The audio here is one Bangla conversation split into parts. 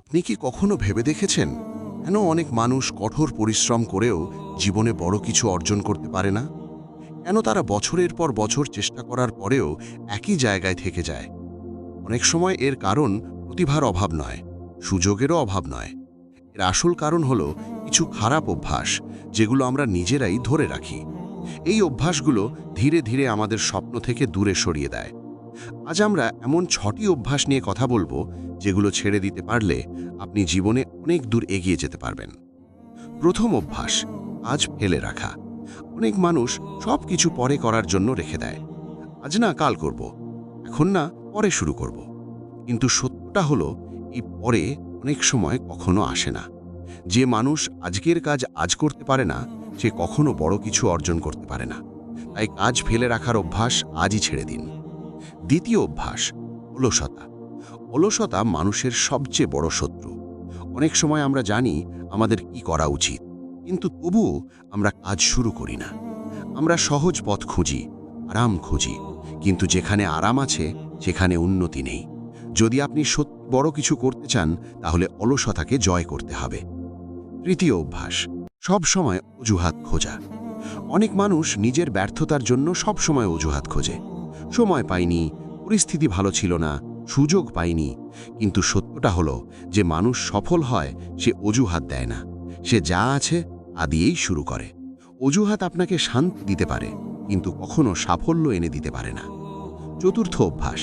আপনি কি কখনো ভেবে দেখেছেন কেন অনেক মানুষ কঠোর পরিশ্রম করেও জীবনে বড় কিছু অর্জন করতে পারে না? কেন তারা বছরের পর বছর চেষ্টা করার পরেও একই জায়গায় থেকে যায়? অনেক সময় এর কারণ প্রতিভার অভাব নয়, সুযোগেরও অভাব নয়। এর আসল কারণ হলো কিছু খারাপ অভ্যাস, যেগুলো আমরা নিজেরাই ধরে রাখি। এই অভ্যাসগুলো ধীরে ধীরে আমাদের স্বপ্ন থেকে দূরে সরিয়ে দেয়। আজ আমরা এমন 6টি অভ্যাস নিয়ে কথা বলবো, যেগুলো ছেড়ে দিতে পারলে আপনি জীবনে অনেক দূর এগিয়ে যেতে পারবেন। প্রথম অভ্যাস, আজ ফেলে রাখা। অনেক মানুষ সব কিছু পরে করার জন্য রেখে দেয়। আজ না, কাল করব, এখন না, পরে শুরু করব। কিন্তু সত্যটা হলো, এই পরে অনেক সময় কখনো আসে না। যে মানুষ আজকের কাজ আজ করতে পারে না, সে কখনো বড় কিছু অর্জন করতে পারে না। তাই কাজ ফেলে রাখার অভ্যাস আজই ছেড়ে দিন। দ্বিতীয় অভ্যাস, অলসতা। অলসতা মানুষের সবচেয়ে বড় শত্রু। অনেক সময় আমরা জানি আমাদের কি করা উচিত, কিন্তু তবুও আমরা কাজ শুরু করি না। আমরা সহজ পথ খুঁজি, আরাম খুঁজি, কিন্তু যেখানে আরাম আছে সেখানে উন্নতি নেই। যদি আপনি সত্যি বড় কিছু করতে চান, তাহলে অলসতাকে জয় করতে হবে। তৃতীয় অভ্যাস, সব সময় অজুহাত খোঁজা। অনেক মানুষ নিজের ব্যর্থতার জন্য সব সময় অজুহাত খোঁজে। সময় পাইনি, পরিস্থিতি ভালো ছিল না, সুযোগ পাইনি। কিন্তু সত্যটা হলো যে মানুষ সফল হয় সে অজুহাত দেয় না, সে যা আছে তা দিয়েই শুরু করে। অজুহাত আপনাকে শান্তি দিতে পারে, কিন্তু কখনো সাফল্য এনে দিতে পারে না। চতুর্থ অভ্যাস,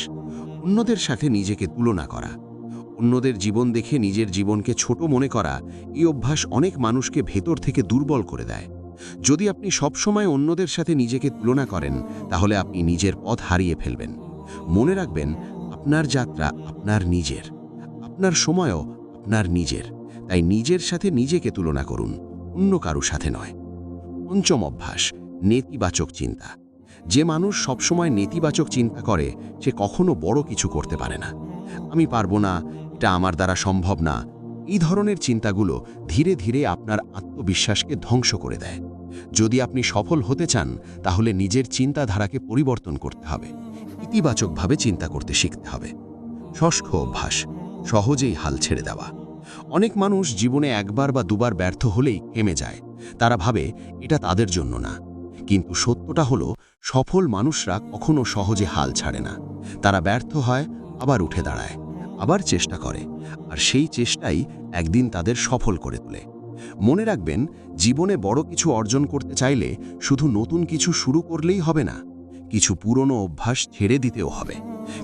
অন্যদের সাথে নিজেকে তুলনা করা। অন্যদের জীবন দেখে নিজের জীবনকে ছোট মনে করা, এই অভ্যাস অনেক মানুষকে ভেতর থেকে দুর্বল করে দেয়। যদি আপনি সবসময় অন্যদের সাথে নিজেকে তুলনা করেন, তাহলে আপনি নিজের পথ হারিয়ে ফেলবেন। মনে রাখবেন, আপনার যাত্রা আপনার নিজের, আপনার সময়ও আপনার নিজের। তাই নিজের সাথে নিজেকে তুলনা করুন, অন্য কারো সাথে নয়। পঞ্চম অভ্যাস, নেতিবাচক চিন্তা। যে মানুষ সবসময় নেতিবাচক চিন্তা করে, সে কখনো বড় কিছু করতে পারে না। আমি পারবো না, এটা আমার দ্বারা সম্ভব না, এই ধরনের চিন্তাগুলো ধীরে ধীরে আপনার আত্মবিশ্বাসকে ধ্বংস করে দেয়। যদি আপনি সফল হতে চান, তাহলে নিজের চিন্তাধারাকে পরিবর্তন করতে হবে, ইতিবাচকভাবে চিন্তা করতে শিখতে হবে। ষষ্ঠ অভ্যাস, সহজেই হাল ছেড়ে দেওয়া। অনেক মানুষ জীবনে একবার বা দুবার ব্যর্থ হলেই থেমে যায়। তারা ভাবে এটা তাদের জন্য না। কিন্তু সত্যটা হলো, সফল মানুষরা কখনো সহজে হাল ছাড়ে না। তারা ব্যর্থ হয়, আবার উঠে দাঁড়ায়, আবার চেষ্টা করে, আর সেই চেষ্টাই একদিন তাদের সফল করে তোলে। মনে রাখবেন, জীবনে বড় কিছু অর্জন করতে চাইলে শুধু নতুন কিছু শুরু করলেই হবে না, কিছু পুরনো অভ্যাস ছেড়ে দিতেও হবে।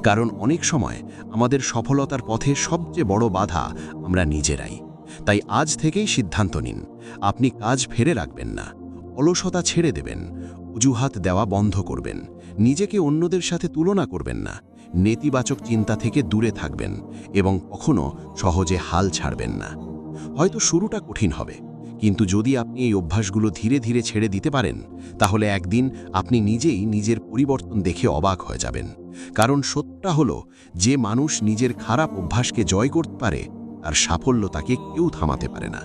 কারণ অনেক সময় আমাদের সফলতার পথে সবচেয়ে বড় বাধা আমরা নিজেরাই। তাই আজ থেকেই সিদ্ধান্ত নিন, আপনি কাজ ফেলে রাখবেন না, অলসতা ছেড়ে দেবেন, অজুহাত দেওয়া বন্ধ করবেন, নিজেকে অন্যদের সাথে তুলনা করবেন না, নেতিবাচক চিন্তা থেকে দূরে থাকবেন এবং কখনো সহজে হাল ছাড়বেন না। হয়তো শুরুটা কঠিন হবে, কিন্তু যদি আপনি এই অভ্যাসগুলো ধীরে ধীরে ছেড়ে দিতে পারেন, তাহলে একদিন আপনি নিজেই নিজের পরিবর্তন দেখে অবাক হয়ে যাবেন। কারণ সত্যটা হলো, যে মানুষ নিজের খারাপ অভ্যাসকে জয় করতে পারে, তার সাফল্য তাকে কেউ থামাতে পারে না।